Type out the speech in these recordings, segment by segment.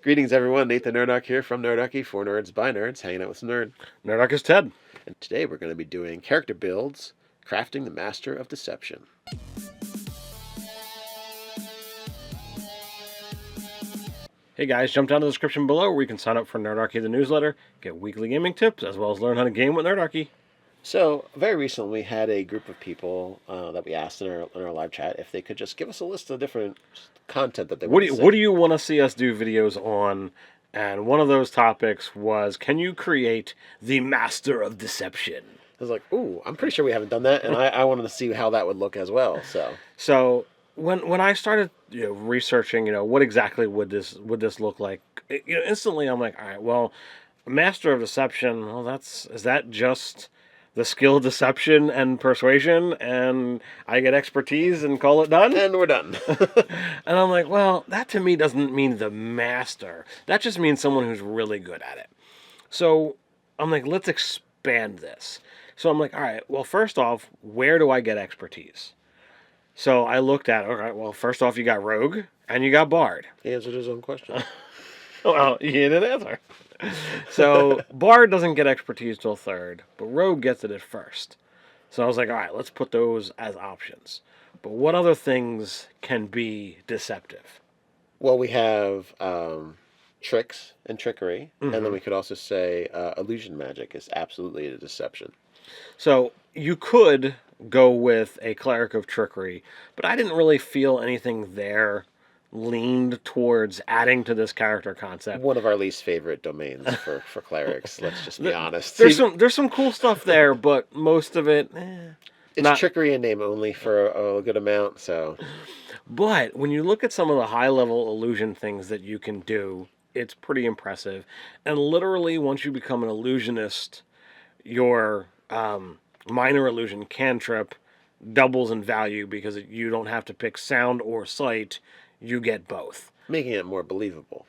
Greetings, everyone. Nathan Nerdarchy here from Nerdarchy, for nerds by nerds, hanging out with some nerd. Nerdarchy is Ted. And today we're going to be doing character builds, crafting the Master of Deception. Hey guys, jump down to the description below where you can sign up for Nerdarchy the newsletter, get weekly gaming tips, as well as learn how to game with Nerdarchy. So, very recently we had a group of people that we asked in our live chat if they could just give us a list of different content that they want to see. What do you want to see us do videos on? And one of those topics was, can you create the Master of Deception? I was like, ooh, I'm pretty sure we haven't done that, and I wanted to see how that would look as well. So when I started researching, what exactly would this look like? Instantly I'm like, all right, well, Master of Deception, well, is that just the skill deception and persuasion, and I get expertise and call it done? And we're done. And I'm like, well, that to me doesn't mean the master. That just means someone who's really good at it. So I'm like, let's expand this. So I'm like, all right, well, first off, where do I get expertise? So I looked at, all right, well, first off, you got Rogue and you got Bard. He answered his own question. Well, he didn't answer. So Bard doesn't get expertise till third, but Rogue gets it at first. So I was like, all right, let's put those as options. But what other things can be deceptive? Well, we have tricks and trickery, and then we could also say illusion magic is absolutely a deception. So you could go with a cleric of trickery, but I didn't really feel anything there leaned towards adding to this character concept. One of our least favorite domains for clerics, let's just be honest. There's some cool stuff there, but most of it it's trickery in name only for a good amount, so. But when you look at some of the high level illusion things that you can do, it's pretty impressive. And literally once you become an illusionist, your minor illusion cantrip doubles in value because you don't have to pick sound or sight. You get both. Making it more believable.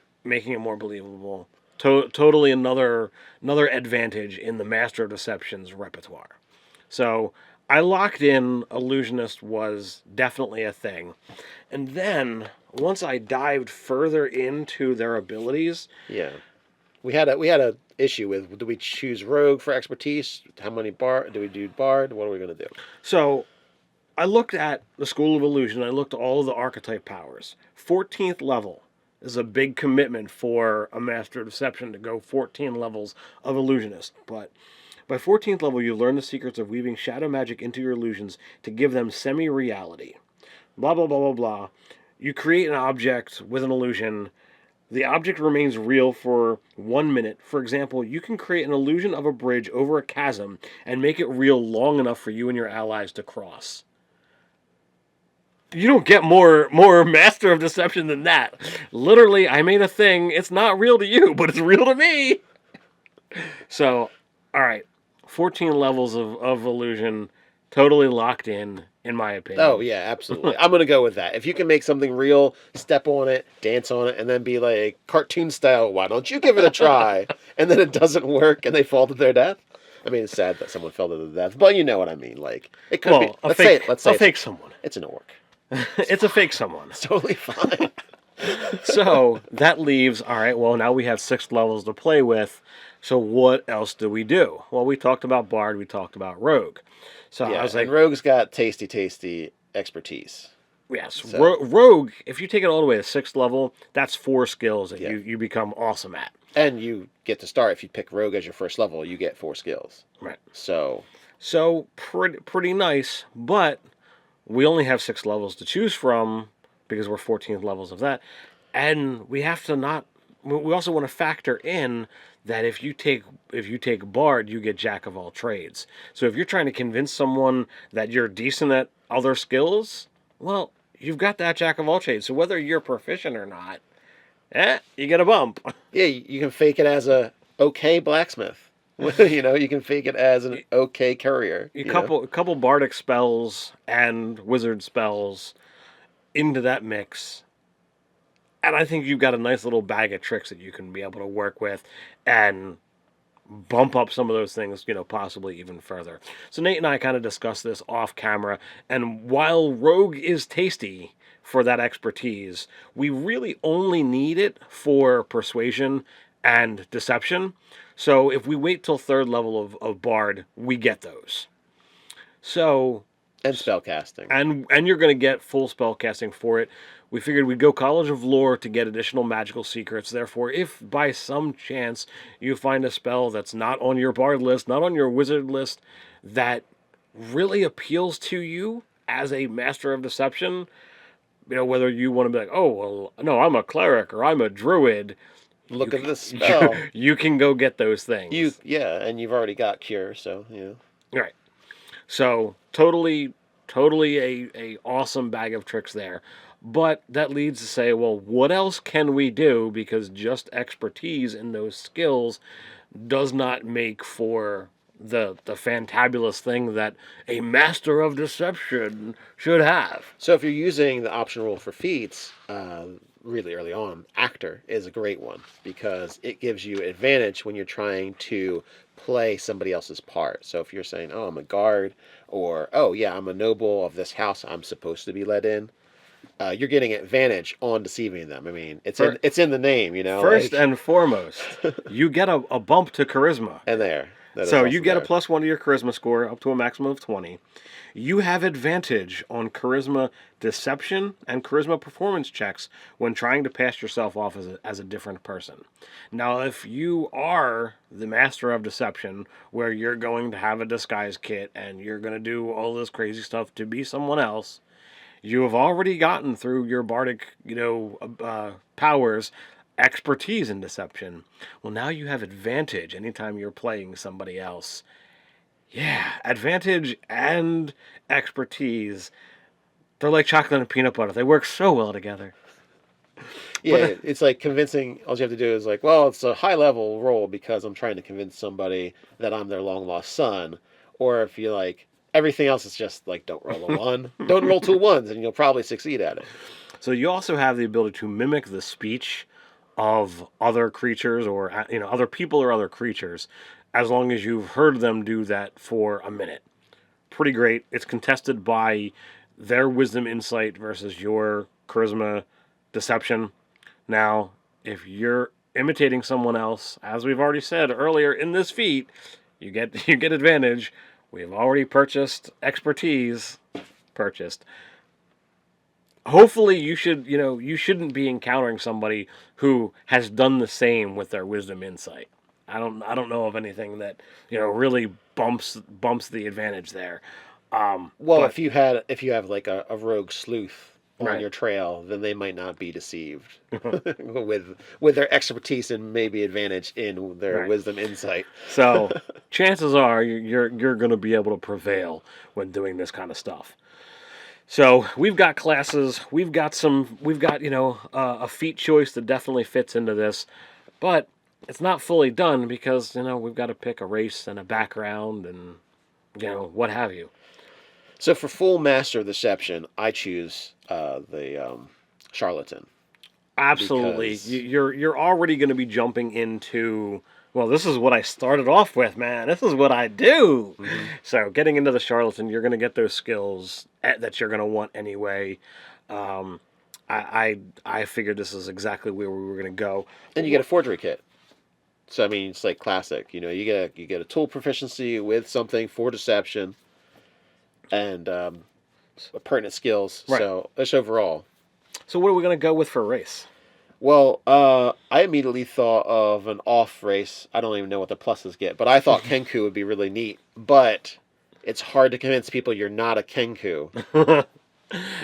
Totally another advantage in the Master of Deception's repertoire. So I locked in illusionist was definitely a thing. And then once I dived further into their abilities, yeah, we had a issue with, do we choose Rogue for expertise? How many Bard do we do? Bard? What are we going to do? So I looked at the School of Illusion. I looked at all of the archetype powers. 14th level is a big commitment for a Master of Deception to go 14 levels of illusionist. But by 14th level, you learn the secrets of weaving shadow magic into your illusions to give them semi-reality. Blah, blah, blah, blah, blah. You create an object with an illusion. The object remains real for 1 minute. For example, you can create an illusion of a bridge over a chasm and make it real long enough for you and your allies to cross. You don't get more Master of Deception than that. Literally, I made a thing. It's not real to you, but it's real to me. So, all right. 14 levels of illusion, totally locked in my opinion. Oh, yeah, absolutely. I'm going to go with that. If you can make something real, step on it, dance on it, and then be like cartoon style, why don't you give it a try? And then it doesn't work and they fall to their death. I mean, it's sad that someone fell to their death, but you know what I mean. Like, it could be. Let's say a fake someone. It's an orc. It's a fake someone. It's totally fine. So that leaves, all right, well, now we have 6 levels to play with. So what else do we do? Well, we talked about Bard. We talked about Rogue. So yeah, I was like, and Rogue's got tasty expertise. Yes. So. Rogue, if you take it all the way to 6th level, that's 4 skills that you become awesome at. And you get to start, if you pick Rogue as your first level, you get 4 skills. Right. So pretty nice, but we only have 6 levels to choose from because we're 14th levels of that. And we have to we also want to factor in that if you take Bard, you get Jack of all trades. So if you're trying to convince someone that you're decent at other skills, well, you've got that Jack of all trades. So whether you're proficient or not, you get a bump. Yeah, you can fake it as a okay blacksmith. You can fake it as an okay courier. A couple bardic spells and wizard spells into that mix. And I think you've got a nice little bag of tricks that you can be able to work with and bump up some of those things, possibly even further. So Nate and I kind of discussed this off camera. And while Rogue is tasty for that expertise. We really only need it for persuasion and deception. So if we wait till third level of Bard, we get those. So And spellcasting. and you're going to get full spell casting for it. We figured we'd go College of Lore to get additional magical secrets. Therefore, if by some chance you find a spell that's not on your Bard list, not on your Wizard list, that really appeals to you as a Master of Deception, whether you want to be like, oh, well, no, I'm a Cleric or I'm a Druid. Look at this spell. You can go get those things. And you've already got Cure, so, Right. So, totally a awesome bag of tricks there. But that leads to say, well, what else can we do? Because just expertise in those skills does not make for the fantabulous thing that a Master of Deception should have. So if you're using the option roll for feats, really early on, Actor is a great one because it gives you advantage when you're trying to play somebody else's part. So if you're saying, oh, I'm a guard, or, oh, yeah, I'm a noble of this house I'm supposed to be let in, you're getting advantage on deceiving them. I mean, it's in the name, First and foremost, you get a bump to charisma. And there. So you get a +1 to your charisma score up to a maximum of 20. You have advantage on charisma deception and charisma performance checks when trying to pass yourself off as a different person. Now, if you are the Master of Deception, where you're going to have a disguise kit and you're going to do all this crazy stuff to be someone else, you have already gotten through your bardic, powers, expertise in deception. Well, now you have advantage anytime you're playing somebody else. Yeah, advantage and expertise. They're like chocolate and peanut butter. They work so well together. Yeah, it's like convincing. All you have to do is like, well, it's a high level roll because I'm trying to convince somebody that I'm their long lost son. Or if you like, everything else is just like, don't roll a 1. Don't roll 2 1s and you'll probably succeed at it. So you also have the ability to mimic the speech of other creatures or, other people or other creatures, as long as you've heard them do that for a minute. Pretty great. It's contested by their wisdom insight versus your charisma deception. Now, if you're imitating someone else, as we've already said earlier in this feat, you get advantage. We have already purchased expertise. Hopefully you shouldn't be encountering somebody who has done the same with their wisdom insight. I don't know of anything that really bumps the advantage there. If you have like a rogue sleuth on Right. your trail, then they might not be deceived with their expertise and maybe advantage in their Right. wisdom insight. So chances are you're going to be able to prevail when doing this kind of stuff. So we've got classes, we've got a feat choice that definitely fits into this, but it's not fully done because we've got to pick a race and a background and what have you. So for full Master of Deception, I choose the Charlatan. Absolutely, Because- you're already going to be jumping into. Well, this is what I started off with, man. This is what I do. Mm-hmm. So getting into the Charlatan, you're going to get those skills that you're going to want anyway. I figured this is exactly where we were going to go. And you get a forgery kit. So I mean, it's like classic. You get a tool proficiency with something for deception, and pertinent skills. Right. So that's overall. So what are we going to go with for a race? Well, I immediately thought of an off race. I don't even know what the pluses get, but I thought Kenku would be really neat. But it's hard to convince people you're not a Kenku,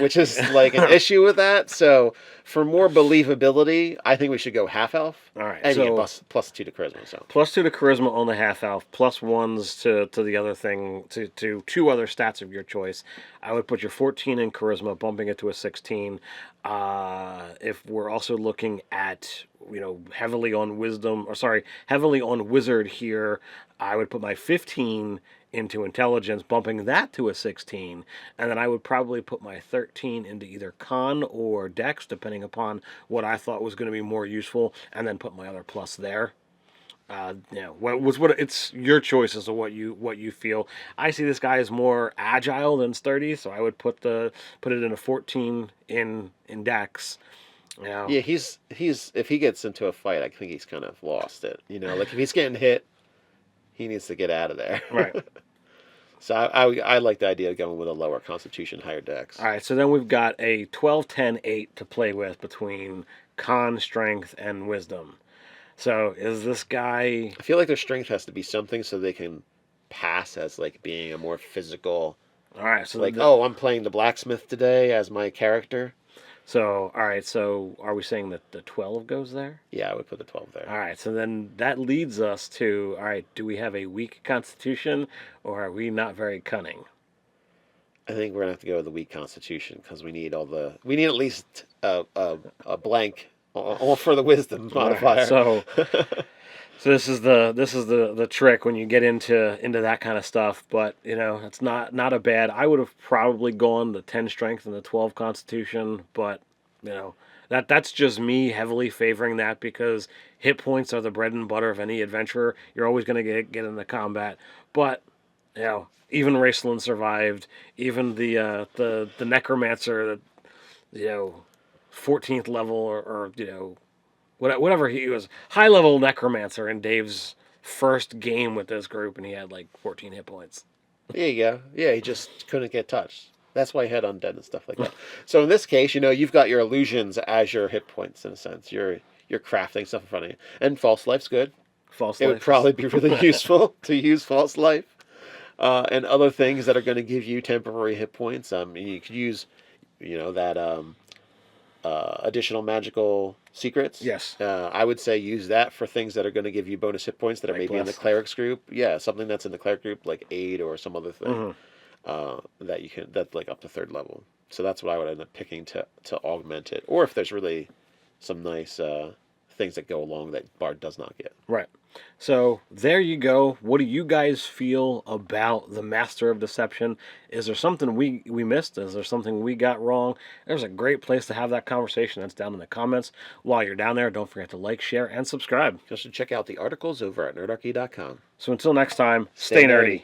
which is like an issue with that. So for more believability, I think we should go half elf. All right, And so- you get +2 to charisma. So +2 to charisma on the half elf, +1s to the other thing, to 2 other stats of your choice. I would put your 14 in charisma, bumping it to a 16. If we're also looking at heavily on wizard here, I would put my 15 into intelligence, bumping that to a 16, and then I would probably put my 13 into either con or dex, depending upon what I thought was going to be more useful, and then put my other plus there. It's your choice as to what you feel. I see this guy as more agile than sturdy, so I would put it in a 14 in Dex. Yeah, he's if he gets into a fight, I think he's kind of lost it. Like if he's getting hit, he needs to get out of there. Right. So I like the idea of going with a lower constitution, higher dex. All right, so then we've got a 12, 10, 8 to play with between con, strength, and wisdom. So is this guy... I feel like their strength has to be something so they can pass as like being a more physical. All right, so like, I'm playing the blacksmith today as my character. So, all right, so are we saying that the 12 goes there? Yeah, I would put the 12 there. All right, so then that leads us to, all right, do we have a weak constitution or are we not very cunning? I think we're going to have to go with the weak constitution because we need at least a blank all for the wisdom modifier. Right, so this is the trick when you get into that kind of stuff, but it's not a bad. I would have probably gone the 10 strength and the 12 constitution, but that's just me heavily favoring that because hit points are the bread and butter of any adventurer. You're always going to get into combat, but even Raceland survived. Even the necromancer that 14th level or whatever, he was high level necromancer in Dave's first game with this group, and he had like 14 hit points. There you go. Yeah, he just couldn't get touched. That's why he had undead and stuff like that. So in this case, you've got your illusions as your hit points in a sense. You're crafting stuff in front of you, and false life's good. False It life would probably be really useful to use false life and other things that are going to give you temporary hit points. You could use, that additional magical secrets. Yes. I would say use that for things that are going to give you bonus hit points that are maybe in the clerics group. Yeah, something that's in the cleric group like aid or some other thing that's like up to 3rd level. So that's what I would end up picking to augment it. Or if there's really some nice things that go along that Bard does not get. Right. So there you go. What do you guys feel about the Master of Deception? Is there something we missed? Is there something we got wrong? There's a great place to have that conversation. That's down in the comments. While you're down there, don't forget to like, share, and subscribe. Just to check out the articles over at nerdarchy.com. So until next time, stay nerdy.